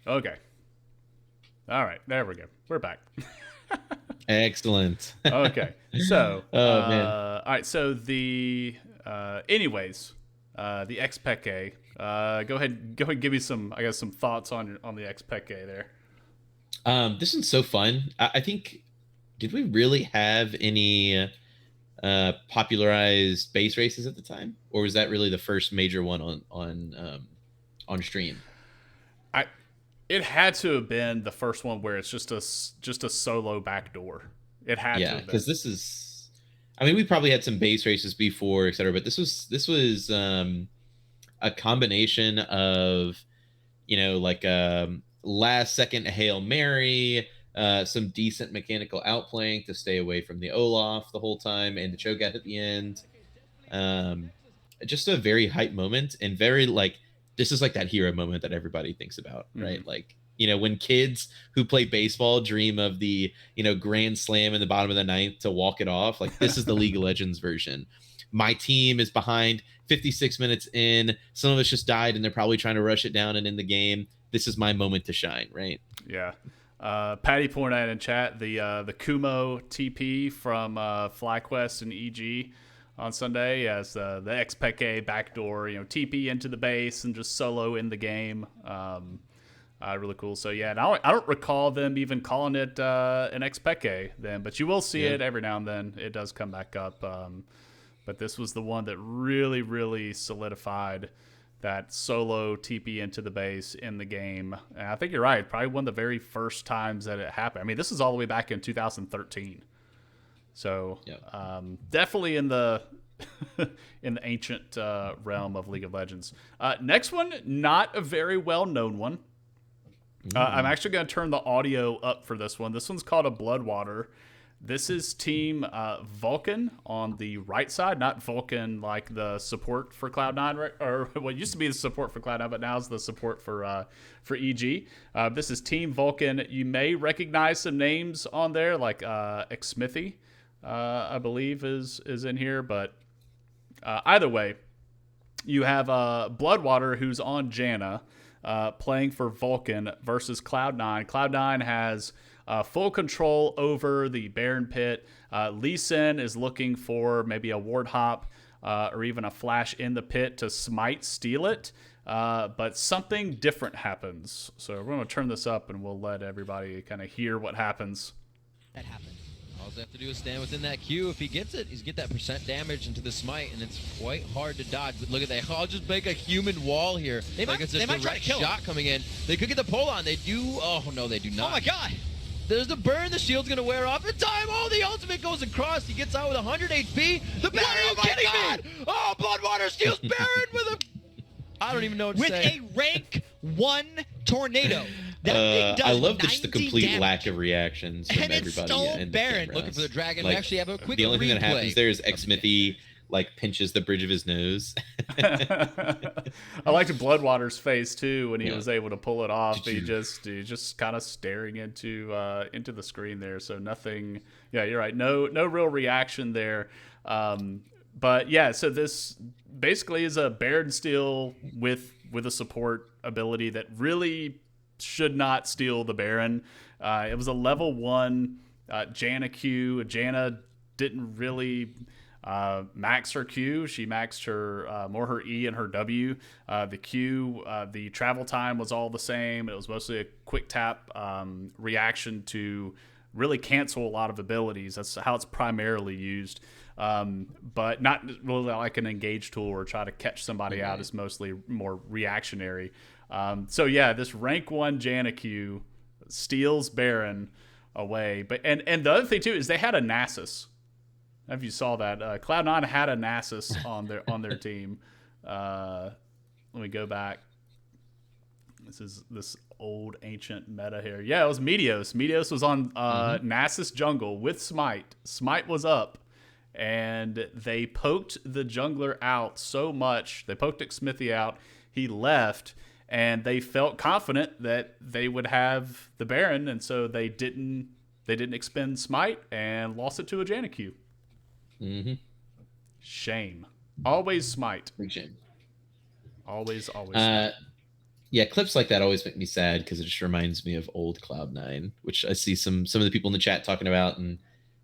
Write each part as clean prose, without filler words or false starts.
Okay. All right. There we go. We're back. Excellent. Okay. So, Oh man. all right. So anyways, the XPEK. Go ahead, and give me some, I guess, some thoughts on the XPEK there. This one's so fun. I think, did we really have any popularized base races at the time, or was that really the first major one on stream? I It had to have been the first one where it's just a solo backdoor. It had to Yeah, have because been. this is. I mean, we probably had some base races before, etc. But this was a combination of like last second Hail Mary, some decent mechanical outplaying to stay away from the Olaf the whole time, and the Cho'Gath at the end. Um, just a very hype moment, and very like this is like that hero moment that everybody thinks about, Mm-hmm. right? Like when kids who play baseball dream of the grand slam in the bottom of the ninth to walk it off. Like this is the League of Legends version. My team is behind 56 minutes in. Some of us just died, and they're probably trying to rush it down and end the game. This is my moment to shine, right? Yeah. Patty pointed out in chat the Kumo TP from FlyQuest and EG on Sunday as the XPK backdoor, TP into the base and just solo in the game. Really cool. So yeah, and I don't recall them even calling it an XPK then, but you will see Yeah. it every now and then. It does come back up. But this was the one that really, really solidified that solo TP into the base in the game. And I think you're right. Probably one of the very first times that it happened. I mean, this is all the way back in 2013. So Yeah. definitely in the in the ancient realm of League of Legends. Next one, not a very well known one. I'm Mm. actually going to turn the audio up for this one. This one's called a Bloodwater. This is Team Vulcan on the right side, not Vulcan like the support for Cloud9, right? Or what used to be the support for Cloud9, but now is the support for EG. This is Team Vulcan. You may recognize some names on there, like Xmithy, I believe is in here. But either way, you have Bloodwater, who's on Janna, playing for Vulcan versus Cloud9. Cloud9 has full control over the Baron Pit. Lee Sin is looking for maybe a ward hop or even a flash in the pit to smite steal it. But something different happens. So we're going to turn this up and we'll let everybody kind of hear what happens. That happened. All they have to do is stand within that queue. If he gets it, he's get that percent damage into the smite, and it's quite hard to dodge. But look at that. I'll just make a human wall here. They like might, it's a they might try to direct kill shot him. coming in. They could get the pull on. They do. Oh, no, they do not. Oh my god! There's the burn. The shield's going to wear off in time. Oh, the ultimate goes across. He gets out with 100 HP. The Baron, are you kidding me? Oh, Bloodwater steals Baron with a... I don't even know what to With say. a rank 1 tornado. That thing does I love just the 90 complete damage. lack of reactions from And it everybody stole in the Baron. cameras. Looking for the dragon. Like, We actually have a quick the only thing that replay happens there is of the Xmithy like pinches the bridge of his nose. I liked Bloodwater's face too when he Yeah. was able to pull it off. Did you- He just kind of staring into the screen there. So nothing. Yeah, you're right. No real reaction there. But yeah, so this basically is a Baron steal with a support ability that really should not steal the Baron. It was a level 1 Janna Q. Janna didn't really max her Q. She maxed her more her E and her W. The Q, the travel time was all the same. It was mostly a quick tap reaction to really cancel a lot of abilities. That's how it's primarily used. But not really like an engage tool or try to catch somebody out. It's mostly more reactionary. So yeah, this rank 1 Janna Q steals Baron away. But and the other thing too is they had a Nasus. I don't know if you saw that. Cloud9 had a Nasus on their team. Let me go back. This is this old ancient meta here. Yeah, it was Meteos. Meteos was on Nasus jungle with Smite. Smite was up, and they poked the jungler out so much. They poked Xmithy out. He left, and they felt confident that they would have the Baron, and so they didn't expend Smite and lost it to a Janna Q. Mm-hmm. Shame. Always Smite. Big shame. Always. Uh, Yeah, clips like that always make me sad because it just reminds me of old Cloud9, which I see some of the people in the chat talking about, and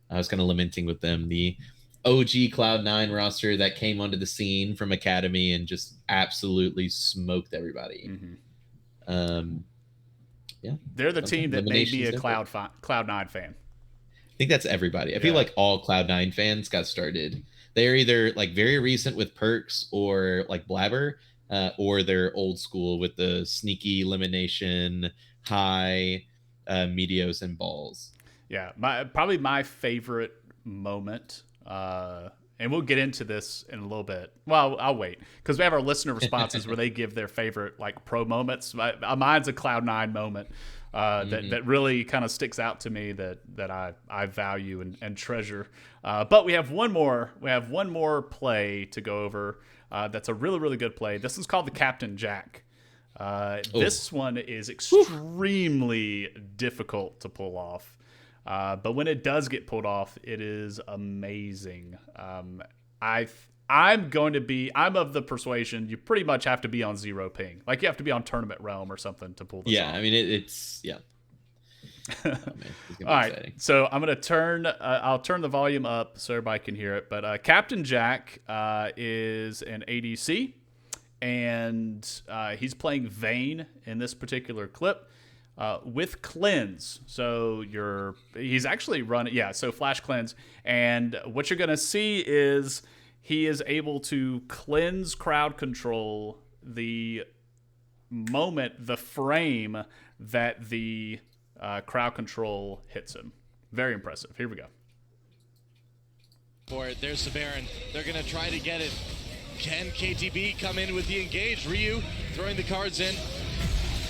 I was kind of lamenting with them. The OG Cloud9 roster that came onto the scene from Academy and just absolutely smoked everybody. Yeah, They're the team that made me a Elimination's Cloud9 fan. I think that's everybody. I feel like all Cloud9 fans got started. They're either like very recent with Perks or like Blabber, or they're old school with the sneaky elimination, high, Meteos and balls. Yeah, probably my favorite moment, and we'll get into this in a little bit. Well, I'll wait because we have our listener responses where they give their favorite like pro moments. Mine's a Cloud9 moment that really kind of sticks out to me that I value and treasure. But we have one more play to go over. That's a really, really good play. This is called the Captain Jack. This one is extremely difficult to pull off. But when it does get pulled off, it is amazing. I'm of the persuasion you pretty much have to be on 0 ping. Like you have to be on Tournament Realm or something to pull this off. I mean, it's. Oh, man, all right, exciting. so I'm gonna I'll turn the volume up so everybody can hear it. But Captain Jack is an ADC, and he's playing Vayne in this particular clip with Cleanse. So he's actually running, so Flash Cleanse, and what you're gonna see is he is able to cleanse crowd control the frame that the crowd control hits him. Very impressive. Here we go. For it, there's the Baron. They're going to try to get it. Can KTB come in with the engage? Ryu throwing the cards in.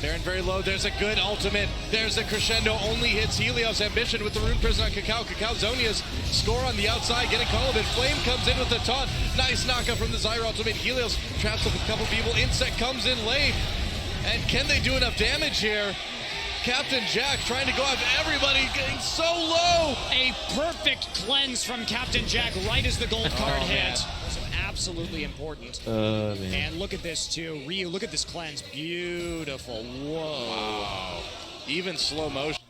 Baron very low. There's a good ultimate. There's a crescendo. Only hits Helios Ambition with the Rune Prison on Kakao. Kakao Zonia's score on the outside. Getting Colobin. Flame comes in with the taunt. Nice knockup from the Zyra ultimate. Helios traps up a couple people. Insect comes in late. And can they do enough damage here? Captain Jack trying to go after everybody, getting so low. A perfect cleanse from Captain Jack right as the gold card hit. So absolutely important. Man. And look at this too. Ryu, look at this cleanse. Beautiful. Whoa. Wow. Even slow motion.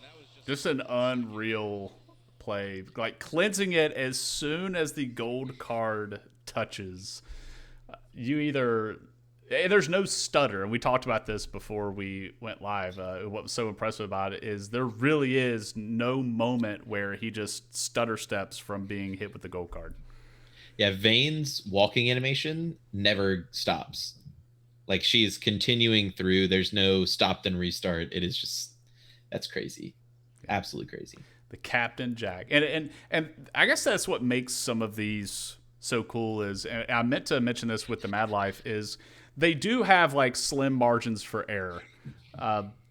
Just an unreal play. Like cleansing it as soon as the gold card touches. There's no stutter, and we talked about this before we went live. What was so impressive about it is there really is no moment where he just stutter steps from being hit with the gold card. Yeah, Vayne's walking animation never stops. Like she's continuing through. There's no stop and restart. It is just, that's crazy. Absolutely crazy. The Captain Jack. And I guess that's what makes some of these so cool is, and I meant to mention this with the Mad Life, is they do have like slim margins for error.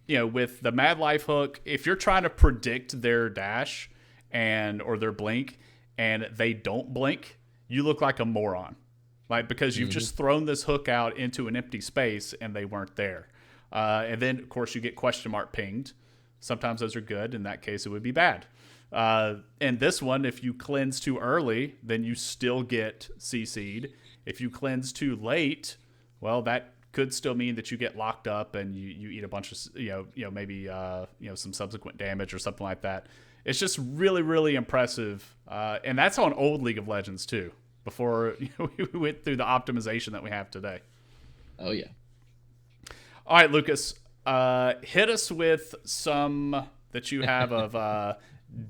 With the Mad Life hook, if you're trying to predict their dash or their blink and they don't blink, you look like a moron. Like because you've just thrown this hook out into an empty space and they weren't there. And then of course you get question mark pinged. Sometimes those are good. In that case, it would be bad. And this one, if you cleanse too early, then you still get CC'd. If you cleanse too late, well, that could still mean that you get locked up and you eat a bunch of, maybe some subsequent damage or something like that. It's just really, really impressive. And that's on old League of Legends too, before we went through the optimization that we have today. Oh, yeah. All right, Lucas, hit us with some that you have of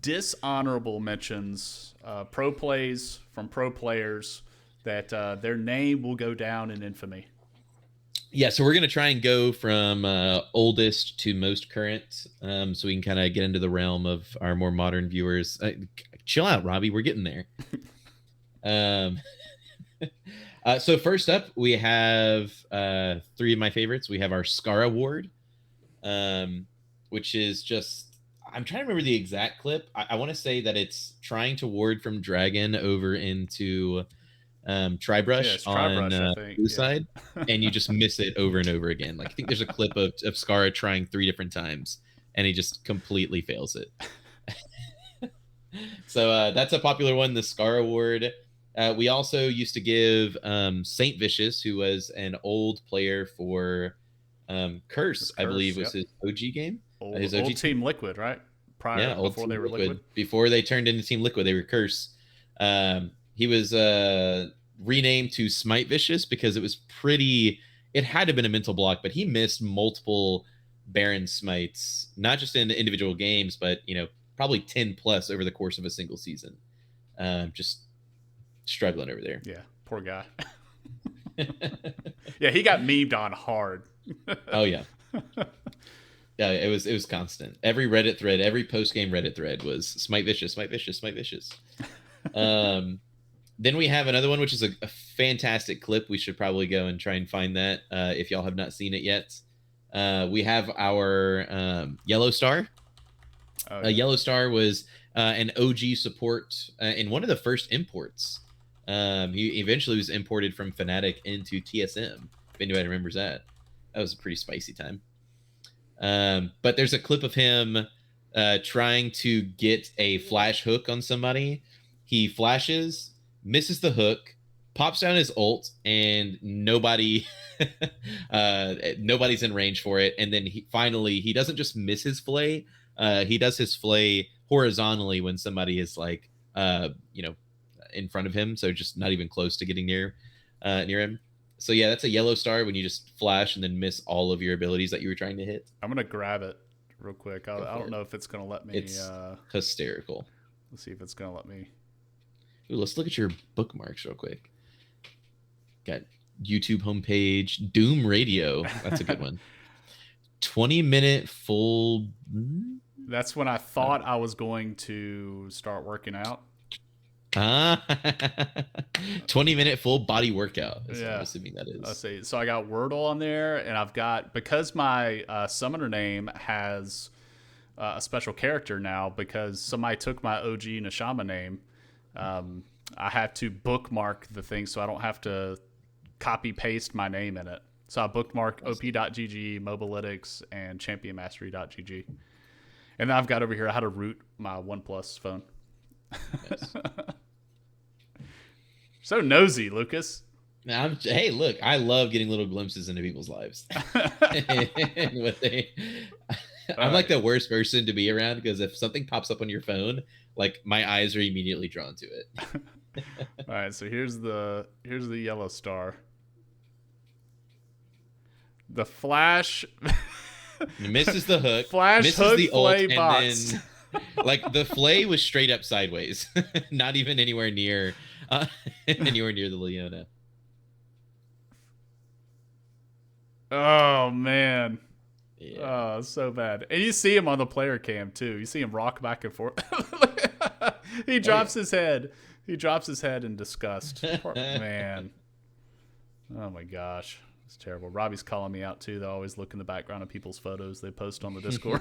dishonorable mentions, pro plays from pro players that their name will go down in infamy. Yeah, so we're going to try and go from oldest to most current, so we can kind of get into the realm of our more modern viewers. Chill out, Robbie. We're getting there. So first up, we have three of my favorites. We have our Scar Award, which is just, I'm trying to remember the exact clip. I want to say that it's trying to ward from Dragon over into Tribrush on blue side, and you just miss it over and over again. Like I think there's a clip of Scarra trying 3 different times, and he just completely fails it. So that's a popular one, the Scar Award. We also used to give Saint Vicious, who was an old player for Curse, I believe, was Yep. his OG game. Old, His OG old Team Liquid, right? Prior, yeah, old before Team they were Liquid. Before they turned into Team Liquid, they were Curse. He was renamed to Smite Vicious because it was pretty. It had to have been a mental block, but he missed multiple Baron smites, not just in individual games, but probably 10 plus over the course of a single season. Just struggling over there. Yeah, poor guy. Yeah, he got memed on hard. Oh yeah. Yeah, it was constant. Every Reddit thread, every post game Reddit thread was Smite Vicious, Smite Vicious, Smite Vicious. Then we have another one, which is a fantastic clip. We should probably go and try and find that if y'all have not seen it yet. We have our Yellow Star. Oh, yeah. Yellow Star was an OG support in one of the first imports. He eventually was imported from Fnatic into TSM. If anybody remembers that, that was a pretty spicy time. But there's a clip of him trying to get a flash hook on somebody. He flashes, misses the hook, pops down his ult, and nobody's in range for it. And then he doesn't just miss his flay. He does his flay horizontally when somebody is like, in front of him. So just not even close to getting near him. So yeah, that's a Yellow Star when you just flash and then miss all of your abilities that you were trying to hit. I'm gonna grab it real quick. I don't know if it's gonna let me. It's hysterical. Let's see if it's gonna let me. Ooh, let's look at your bookmarks real quick. Got YouTube homepage, Doom Radio. That's a good one. 20-minute full. That's when I thought I was going to start working out. 20-minute full body workout. That's what I'm assuming that is. Let's see. So I got Wordle on there, and I've got, because my summoner name has a special character now, because somebody took my OG Nashama name. I have to bookmark the thing so I don't have to copy paste my name in it. So I bookmark op.gg, Mobalytics, and championmastery.gg. And then I've got over here how to root my OnePlus phone. Nice. So nosy, Lucas. Hey, look, I love getting little glimpses into people's lives. I'm like the worst person to be around because if something pops up on your phone, like my eyes are immediately drawn to it. All right, so here's the Yellow Star. The flash Misses the hook. Flash misses hook the ult, flay and bots. then like the flay was straight up sideways, not even anywhere near the Leona. Oh man. Yeah. Oh, so bad. And you see him on the player cam too. You see him rock back and forth. He drops his head. He drops his head in disgust. Poor man. Oh my gosh. It's terrible. Robbie's calling me out too. They always look in the background of people's photos they post on the Discord.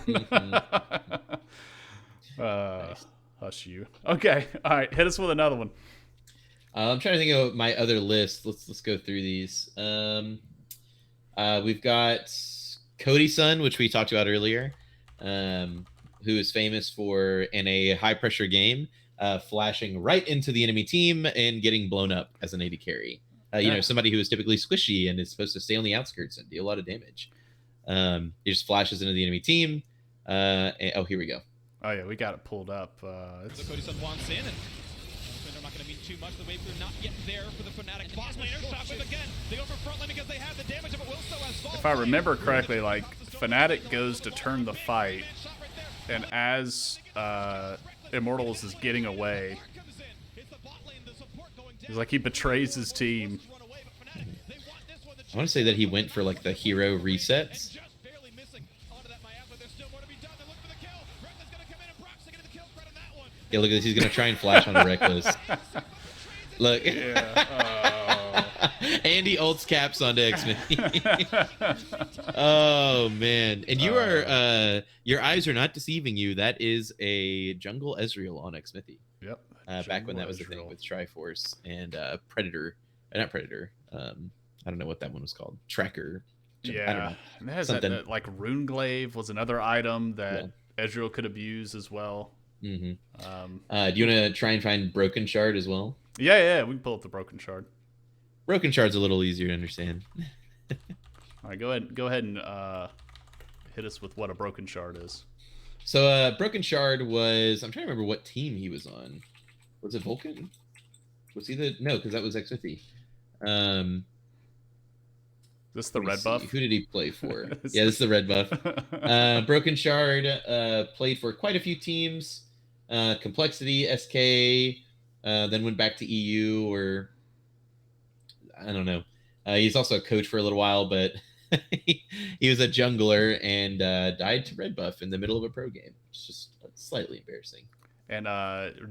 Nice. Hush you. Okay. All right. Hit us with another one. I'm trying to think of my other list. Let's go through these. We've got Cody Sun, which we talked about earlier, who is famous for in a high pressure game, flashing right into the enemy team and getting blown up as an AD carry. You know, somebody who is typically squishy and is supposed to stay on the outskirts and deal a lot of damage. He just flashes into the enemy team. Oh, here we go. Oh yeah, we got it pulled up. So Cody Sun wants in, and they're not going to mean too much. The wave clear not yet there for the Fnatic bot laner. Shockwave again. They go for front lane because they have the damage of it. Will still has fall. If I remember correctly, like Fnatic goes to turn the fight, and as Immortals is getting away, he's like he betrays his team. I want to say that he went for like the hero resets. Yeah, look at this. He's gonna try and flash on a Reckless. Look. Yeah. Andy ults caps onto Xmithie. Oh man. And you are your eyes are not deceiving you. That is a jungle Ezreal on Xmithie. Yep. Back when that was the thing with Triforce and Predator. Not Predator. I don't know what that one was called. Tracker. I don't Yeah. know. And it has Something. that, like Runeglaive was another item that Ezreal could have used as well. Mm-hmm. Do you want to try and find Broken Shard as well? Yeah, we can pull up the Broken Shard. Broken Shard's a little easier to understand. All right, go ahead and hit us with what a broken shard is. So Broken Shard was, I'm trying to remember what team he was on. Was it Vulcan? Was he no, because that was X50. This the red buff? Who did he play for? Yeah, this is the red buff. Broken Shard played for quite a few teams. Complexity, SK, then went back to EU, or I don't know. He's also a coach for a little while, but he was a jungler and died to red buff in the middle of a pro game. It's just slightly embarrassing. And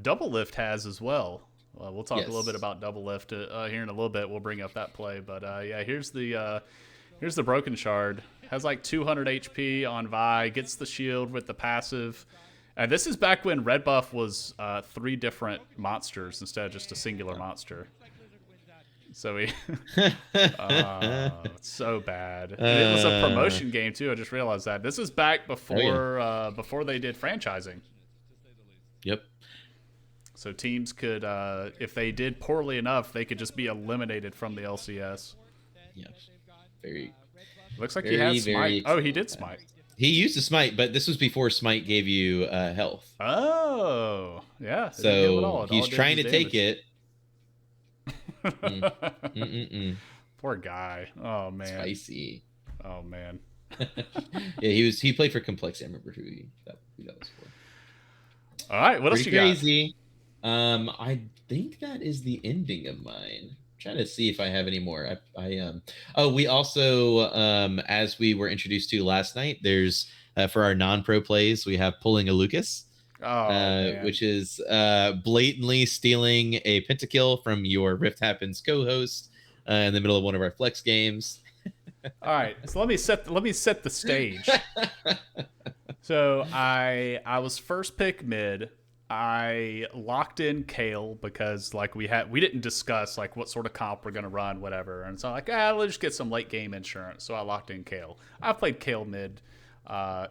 Double Lift has as well. We'll talk a little bit Yes. about Double Lift here in a little bit. We'll bring up that play, but yeah, here's the Broken Shard. Has like 200 HP on Vi. Gets the shield with the passive. And this is back when red buff was 3 different monsters instead of just a singular monster. So he, it's so bad. And it was a promotion game too. I just realized that. This is back before before they did franchising. Yep. So teams could, if they did poorly enough, they could just be eliminated from the LCS. Yep. Very. Looks like he has smite. Oh, he did smite. He used to smite, but this was before smite gave you health. Oh, yeah. It didn't give it all. So It he's all did trying was to take damage. it. Poor guy. Oh man. Spicy. Oh man. Yeah, he played for Complexity. I remember who that was for. All right, what else Pretty you crazy. I think that is the ending of mine. I'm trying to see if I have any more. Oh, we also as we were introduced to last night, there's for our non-pro plays, we have pulling a Lucas. got? Oh, man. Which is blatantly stealing a pentakill from your Rift Happens co-host in the middle of one of our flex games. All right, so let me set the stage. So I was first pick mid. I locked in Kale because like we didn't discuss like what sort of comp we're gonna run, whatever. And so I'm like, let's just get some late game insurance. So I locked in Kale. I've played Kale mid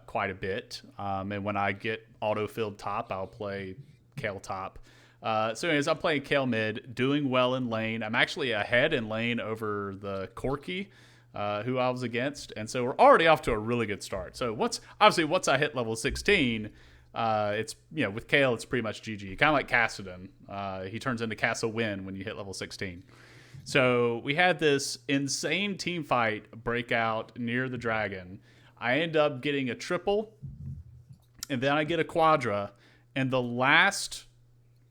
quite a bit, and when I get auto-filled top, I'll play Kale top. So anyways, I'm playing Kale mid, doing well in lane. I'm actually ahead in lane over the Corki, who I was against, and so we're already off to a really good start. So once I hit level 16, it's with Kale it's pretty much GG, kind of like Kassadin. He turns into Castle Win when you hit level 16. So we had this insane team fight break out near the dragon. I end up getting a triple, and then I get a quadra, and the last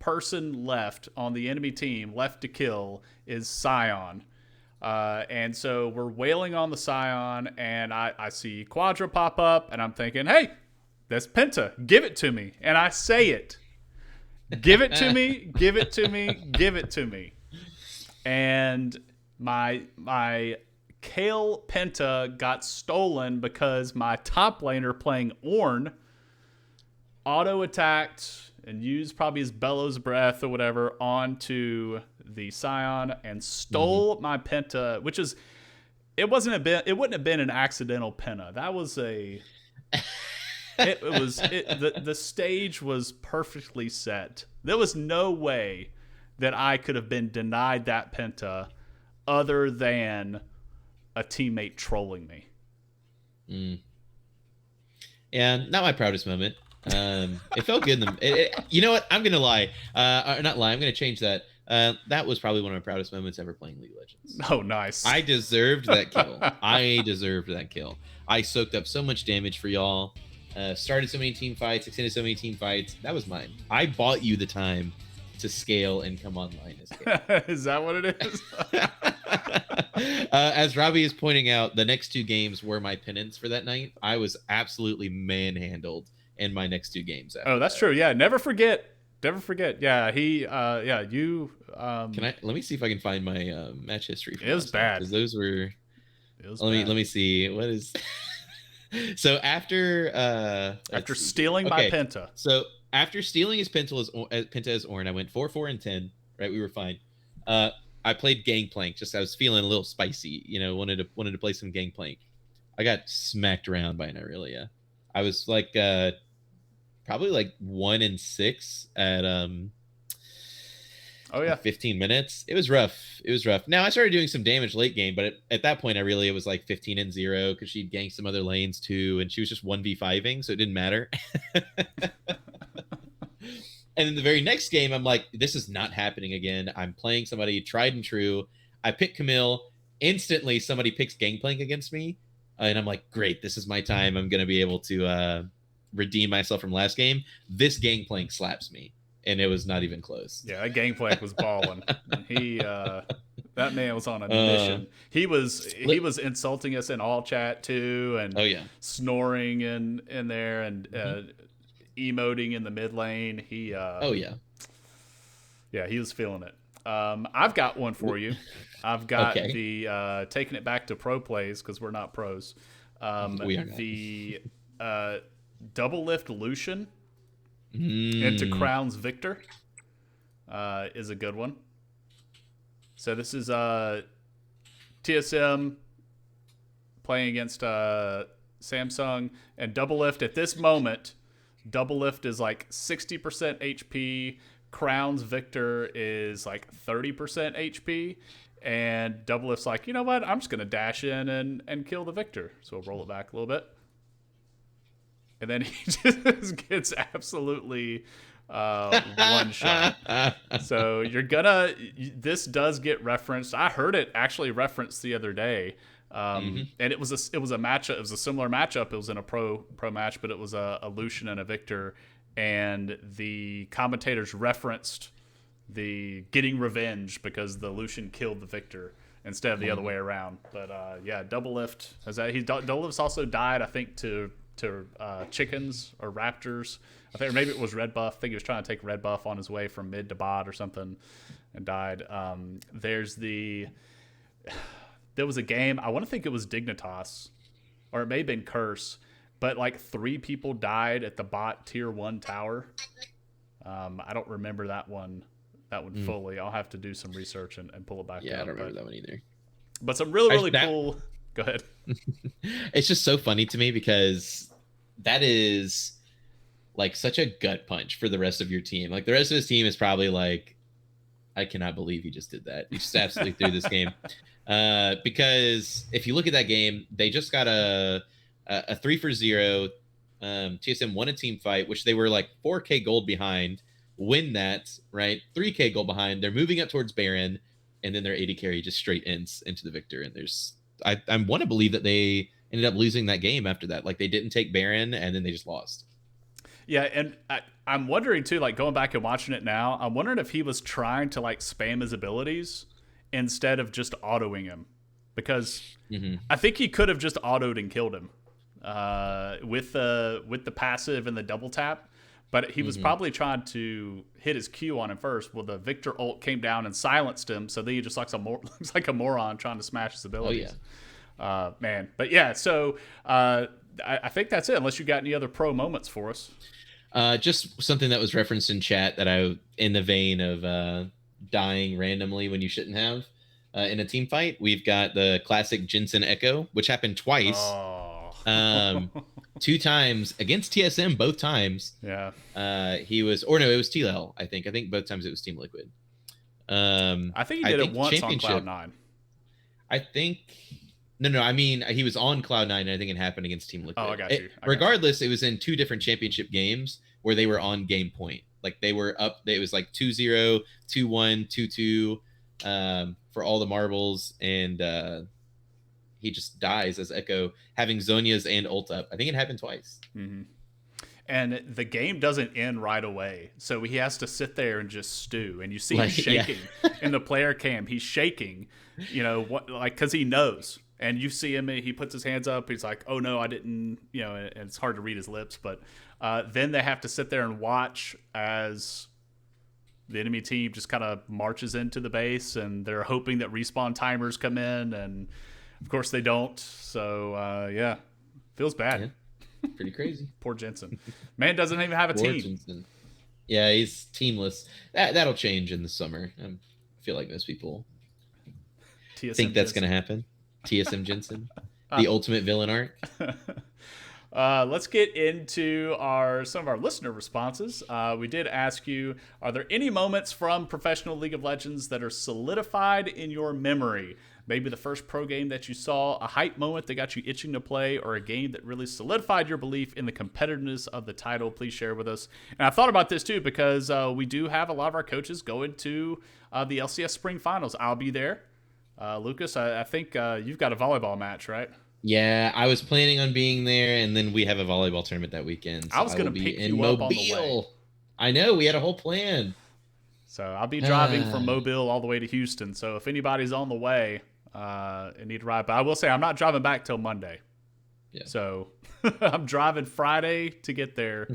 person left on the enemy team left to kill is Scion. And so we're wailing on the Scion, and I see quadra pop up, and I'm thinking, hey, that's Penta. Give it to me. And I say it. Give it to me. Give it to me. Give it to me. And my Kale Penta got stolen because my top laner playing Ornn auto attacked and used probably his Bellows Breath or whatever onto the Scion and stole my Penta, which is it wouldn't have been an accidental Penta. That was the stage was perfectly set. There was no way that I could have been denied that Penta other than a teammate trolling me. Yeah, not my proudest moment. It felt good. You know what? I'm gonna lie. Not lie. I'm gonna change that. That was probably one of my proudest moments ever playing League of Legends. Oh, nice. I deserved that kill. I deserved that kill. I soaked up so much damage for y'all. Started so many team fights. Extended so many team fights. That was mine. I bought you the time to scale and come online as Kale. Is that what it is? As Robbie is pointing out, the next 2 games were my penance for that night. I was absolutely manhandled in my next 2 games. Oh, that's true. Yeah, never forget. Never forget. Yeah, you. Let me see if I can find my match history. It was bad. Because those were. It was let bad. me see what is. So after stealing my Penta. So after stealing his Penta as Ornn, I went 4-4-10. Right, we were fine. I played Gangplank. Just I was feeling a little spicy. Wanted to play some Gangplank. I got smacked around by an Irelia. I was like probably like 1-6 at Oh yeah. 15 minutes. It was rough. It was rough. Now I started doing some damage late game, but at that point it was like 15-0 because she'd ganked some other lanes too, and she was just 1v5ing, so it didn't matter. And in the very next game, I'm like, this is not happening again. I'm playing somebody tried and true. I pick Camille. Instantly, somebody picks Gangplank against me. And I'm like, great, this is my time. I'm going to be able to redeem myself from last game. This Gangplank slaps me. And it was not even close. Yeah, that Gangplank was balling. He, that man was on a mission. He was insulting us in all chat too, and oh yeah, snoring in there, and emoting in the mid lane. He oh yeah, he was feeling it. I've got one for you. I've got the taking it back to pro plays because we're not pros. We are not. The double lift Lucian into Crown's Victor is a good one. So this is TSM playing against Samsung, and double lift at this moment. Double lift is like 60% HP. Crown's Victor is like 30% HP. And double lift's like, you know what? I'm just going to dash in and kill the Victor. So we'll roll it back a little bit. And then he just gets absolutely one shot. So this does get referenced. I heard it actually referenced the other day. And it was a matchup. It was a similar matchup. It was in a pro match, but it was a Lucian and a Victor, and the commentators referenced the getting revenge because the Lucian killed the Victor instead of the other way around. But yeah, double lift double lift's also died, I think, to chickens or raptors. I think, or maybe it was red buff. I think he was trying to take red buff on his way from mid to bot or something, and died. There was a game, I want to think it was Dignitas, or it may have been Curse, but like 3 people died at the bot tier 1 tower. I don't remember that one fully. I'll have to do some research and pull it back up. Yeah, I don't remember that one either. But some really cool. Go ahead. It's just so funny to me because that is like such a gut punch for the rest of your team. Like the rest of his team is probably like, I cannot believe he just did that. He just absolutely threw this game. Because if you look at that game, they just got a 3-0. TSM won a team fight, which they were like 4K gold behind. Win that, right? 3K gold behind. They're moving up towards Baron, and then their AD carry just straight ends into the Victor. And I want to believe that they ended up losing that game after that. Like they didn't take Baron, and then they just lost. Yeah, and I'm wondering too, like going back and watching it now, I'm wondering if he was trying to like spam his abilities instead of just autoing him, because I think he could have just autoed and killed him with the passive and the double tap, but he was probably trying to hit his Q on him first. Well, the Victor ult came down and silenced him, so then he just looks like a moron trying to smash his abilities. Oh yeah, man. But yeah, so I think that's it. Unless you got any other pro moments for us. Just something that was referenced in chat that in the vein of dying randomly when you shouldn't have in a team fight. We've got the classic Jensen Echo, which happened twice. 2 times against TSM, both times. Yeah. It was TLL, I think. I think both times it was Team Liquid. I think he did it once on Cloud9. I think... No. I mean, he was on Cloud9, and I think it happened against Team Liquid. Oh, I got you. Regardless, it was in 2 different championship games where they were on game point. Like, they were up. It was like 2-0, 2-1, 2-2 for all the marbles, and he just dies as Echo, having Zhonya's and ult up. I think it happened twice. Mm-hmm. And the game doesn't end right away, so he has to sit there and just stew. And you see him shaking in the player cam. He's shaking, because he knows. And you see him, he puts his hands up. He's like, oh, no, I didn't, and it's hard to read his lips. But then they have to sit there and watch as the enemy team just kind of marches into the base, and they're hoping that respawn timers come in. And, of course, they don't. So, yeah, feels bad. Yeah, pretty crazy. Poor Jensen. Man doesn't even have a team. Jensen. Yeah, he's teamless. That'll change in the summer. I feel like most people think that's going to happen. TSM Jensen, the ultimate villain arc. Let's get into some of our listener responses. We did ask you, are there any moments from professional League of Legends that are solidified in your memory? Maybe the first pro game that you saw, a hype moment that got you itching to play, or a game that really solidified your belief in the competitiveness of the title. Please share with us. And I thought about this too because we do have a lot of our coaches going to the LCS Spring Finals. I'll be there. Lucas, I think you've got a volleyball match, right? Yeah, I was planning on being there, and then we have a volleyball tournament that weekend. So I was going to will pick be in you up on the way. Mobile. I know, we had a whole plan. So I'll be driving from Mobile all the way to Houston. So if anybody's on the way and need to ride, but I will say I'm not driving back till Monday. Yeah. So I'm driving Friday to get there.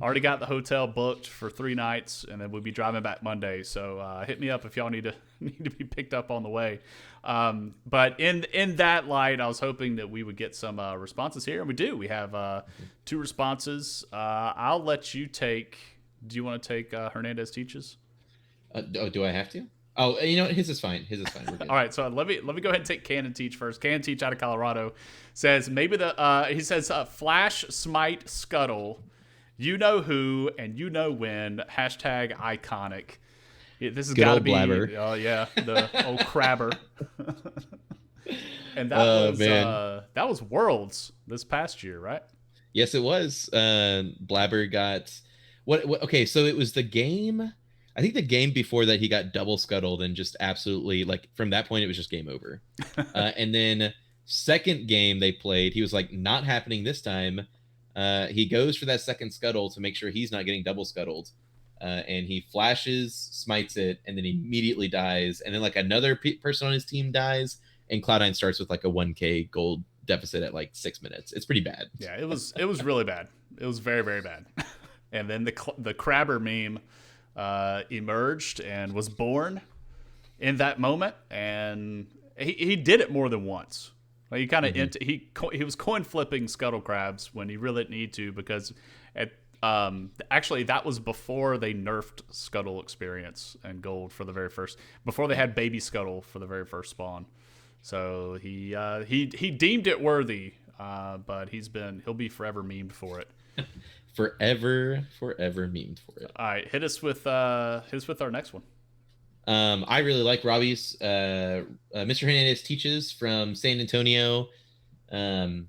Already got the hotel booked for 3 nights, and then we'll be driving back Monday. So hit me up if y'all need to be picked up on the way. But in that light, I was hoping that we would get some responses here, and we do. We have 2 responses. I'll let you take. Do you want to take Hernandez Teaches? Do I have to? Oh, you know what? His is fine. We're good. All right, so let me go ahead and take Cannon Teach first. Cannon Teach out of Colorado says maybe he says Flash Smite Scuttle, you know who and you know when, hashtag iconic. This has got to be Blabber. Oh yeah, the old crabber. And that was Worlds this past year, right? Yes, it was. Blabber got what? Okay, so it was the game. I think the game before that he got double scuttled and just absolutely like from that point it was just game over. And then second game they played, he was like, not happening this time. He goes for that second scuttle to make sure he's not getting double scuttled. And he flashes, smites it, and then immediately dies. And then like another person on his team dies, and Cloud9 starts with like a 1K gold deficit at like 6 minutes. It's pretty bad. Yeah, it was really bad. It was very, very bad. And then the crabber meme emerged and was born in that moment, and he did it more than once. Like he kind of he was coin flipping scuttle crabs when he really didn't need to, because actually that was before they nerfed Scuttle Experience and Gold for the very first, before they had Baby Scuttle for the very first spawn. So he deemed it worthy, but he'll be forever memed for it. forever memed for it. All right, hit us with our next one. I really like Robbie's. Mr. Hernandez Teaches from San Antonio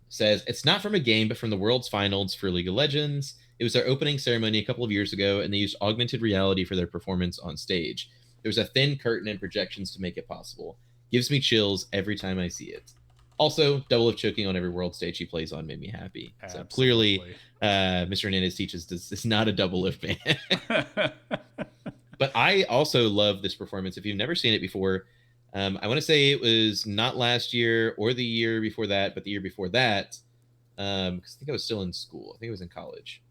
says, it's not from a game, but from the World's Finals for League of Legends. It was their opening ceremony a couple of years ago, and they used augmented reality for their performance on stage. There was a thin curtain and projections to make it possible. Gives me chills every time I see it. Also, double of choking on every world stage he plays on made me happy. Absolutely. So clearly, Mr. Hernandez Teaches is not a double lift fan. But I also love this performance. If you've never seen it before, I want to say it was not last year or the year before that, but the year before that, because I think I was still in school. I think I was in college.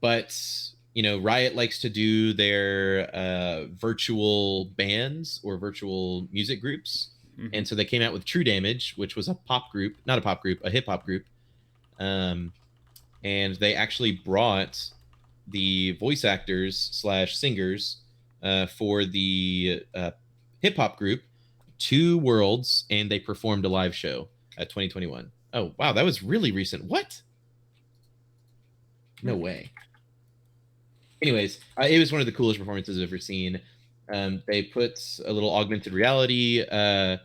But you know, Riot likes to do their virtual bands or virtual music groups. Mm-hmm. And so they came out with True Damage, which was a hip hop group. And they actually brought the voice actors / singers for the hip hop group to Worlds, and they performed a live show at 2021. Oh, wow. That was really recent. What? No way. Anyways, it was one of the coolest performances I've ever seen. They put a little augmented reality thing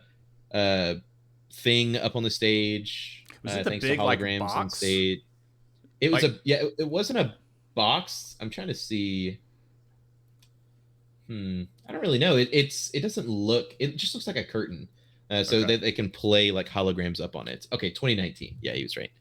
up on the stage. Was it the thanks big to holograms box? on stage. It was it wasn't a box. I'm trying to see. I don't really know. It doesn't look. It just looks like a curtain, so that they can play like holograms up on it. Okay, 2019. Yeah, he was right.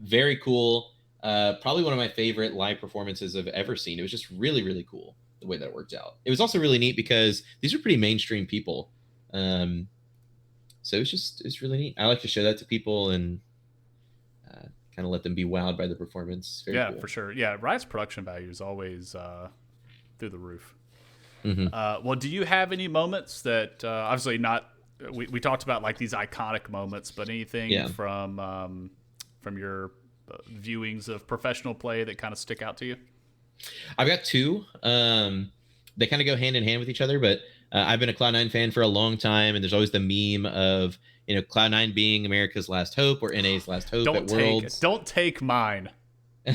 Very cool. Probably one of my favorite live performances I've ever seen. It was just really, really cool the way that worked out. It was also really neat because these are pretty mainstream people. So it's really neat. I like to show that to people and kind of let them be wowed by the performance. Very cool. For sure. Yeah, Riot's production value is always through the roof. Mm-hmm. Well, do you have any moments that obviously not? We talked about like these iconic moments, but anything from your viewings of professional play that kind of stick out to you? I've got 2. They kind of go hand in hand with each other, but I've been a Cloud9 fan for a long time, and there's always the meme of, Cloud9 being America's last hope or NA's last hope at Worlds. Don't take mine,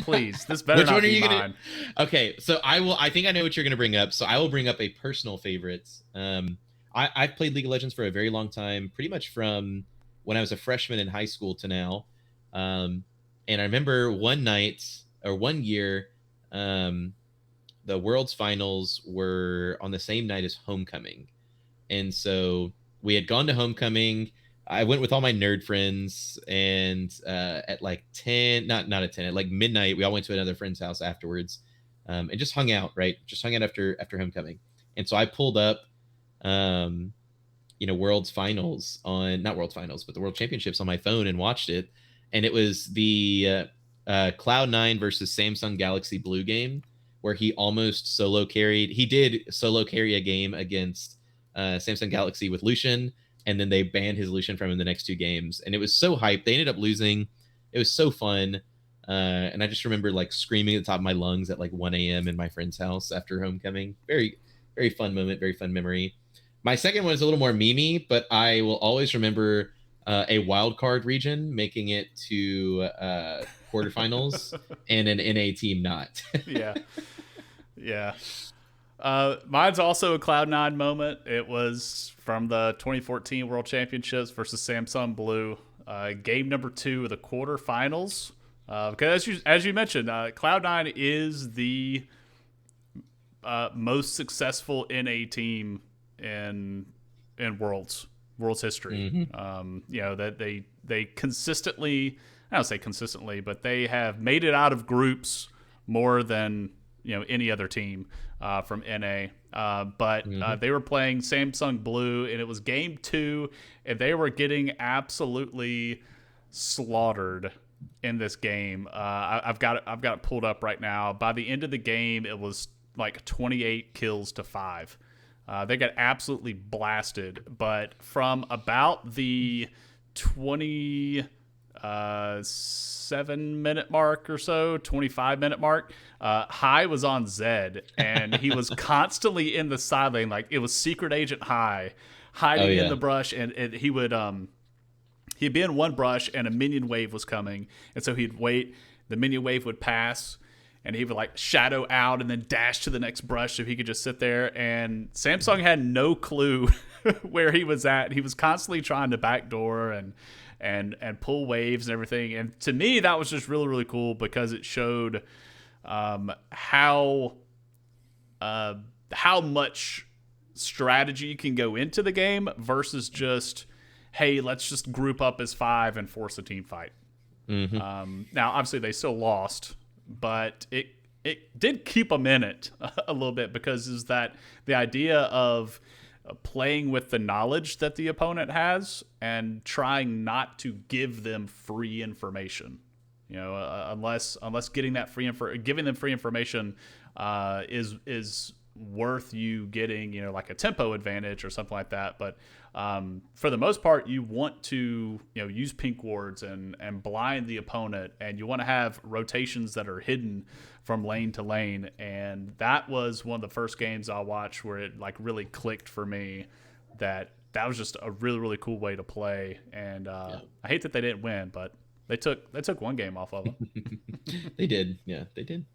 please. This better Which not one are be you mine. Okay, so I think I know what you're gonna bring up. So I will bring up a personal favorite. I've played League of Legends for a very long time, pretty much from when I was a freshman in high school to now. And I remember one year, the World's Finals were on the same night as Homecoming. And so we had gone to Homecoming. I went with all my nerd friends, and at like 10, not at 10, at like midnight, we all went to another friend's house afterwards, and just hung out, right? Just hung out after Homecoming. And so I pulled up, World's Finals not World Finals, but the World Championships on my phone and watched it. And it was the Cloud9 versus Samsung Galaxy Blue game where he almost solo carried. He did solo carry a game against Samsung Galaxy with Lucian, and then they banned his Lucian from him the next 2 games. And it was so hyped. They ended up losing. It was so fun. And I just remember like screaming at the top of my lungs at like 1 a.m. in my friend's house after Homecoming. Very, very fun moment, very fun memory. My second one is a little more memey, but I will always remember a wild card region making it to quarterfinals and an NA team not. Yeah. Mine's also a Cloud9 moment. It was from the 2014 World Championships versus Samsung Blue, game number 2 of the quarterfinals. Because as you mentioned, Cloud9 is the most successful NA team in Worlds history. Mm-hmm. That they consistently, I don't say consistently, but they have made it out of groups more than any other team from NA. But they were playing Samsung Blue, and it was game 2, and they were getting absolutely slaughtered in this game. I've got it pulled up right now. By the end of the game, it was like 28 kills to 5. They got absolutely blasted, but from about the 27-minute mark or so, 25-minute mark, Hai was on Zed, and he was constantly in the side lane. Like, it was Secret Agent Hai hiding in the brush, and he would he'd be in one brush, and a minion wave was coming, and so he'd wait. The minion wave would pass, and he would like shadow out and then dash to the next brush so he could just sit there. And Samsung had no clue where he was at. He was constantly trying to backdoor and pull waves and everything. And to me, that was just really, really cool because it showed how much strategy can go into the game versus just, hey, let's just group up as 5 and force a team fight. Mm-hmm. Now, obviously, they still lost, but it did keep them in it a little bit, because is that the idea of playing with the knowledge that the opponent has and trying not to give them free information. Unless giving them free information is worth you getting, like a tempo advantage or something like that. But for the most part, you want to, use pink wards and blind the opponent, and you want to have rotations that are hidden from lane to lane. And that was one of the first games I watched where it like really clicked for me that was just a really, really cool way to play. And I hate that they didn't win, but they took one game off of them. They did. Yeah, they did.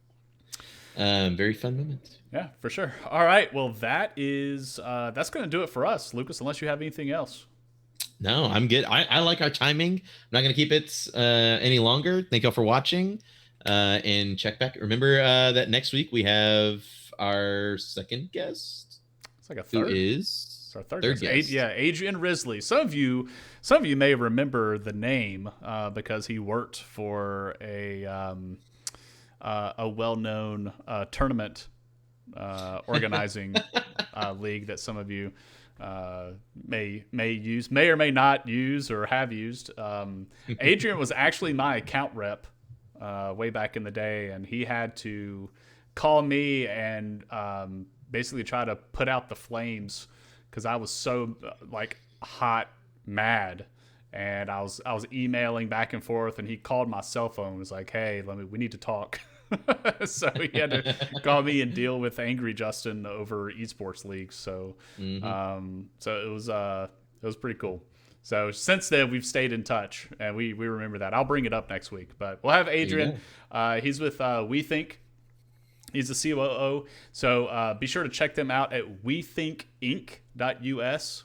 Very fun moment. Yeah, for sure. All right. Well, that's going to do it for us, Lucas, unless you have anything else. No, I'm good. I like our timing. I'm not going to keep it any longer. Thank y'all for watching. And check back. Remember that next week we have our second guest. It's like a third. Who is? It's our third guest. Adrian Risley. Some of you may remember the name because he worked for a well-known tournament organizing league that some of you may or may not use or have used. Adrian was actually my account rep way back in the day, and he had to call me and basically try to put out the flames because I was so hot mad. And I was emailing back and forth, and he called my cell phone. He was like, "Hey, we need to talk." So he had to call me and deal with Angry Justin over esports leagues. So, so it was pretty cool. So since then, we've stayed in touch, and we remember that. I'll bring it up next week. But we'll have Adrian. He's with WeThink. He's the COO. So be sure to check them out at wethinkinc.us.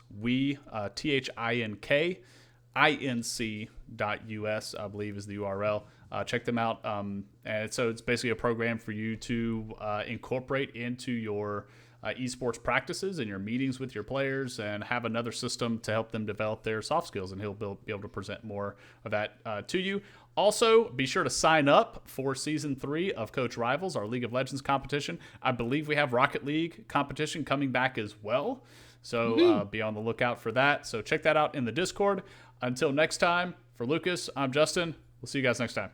THINK.us, I believe, is the URL. Check them out. And so it's basically a program for you to incorporate into your esports practices and your meetings with your players, and have another system to help them develop their soft skills. And he'll be able to present more of that to you. Also, be sure to sign up for Season 3 of Coach Rivals, our League of Legends competition. I believe we have Rocket League competition coming back as well. So be on the lookout for that. So check that out in the Discord. Until next time, for Lucas, I'm Justin. We'll see you guys next time.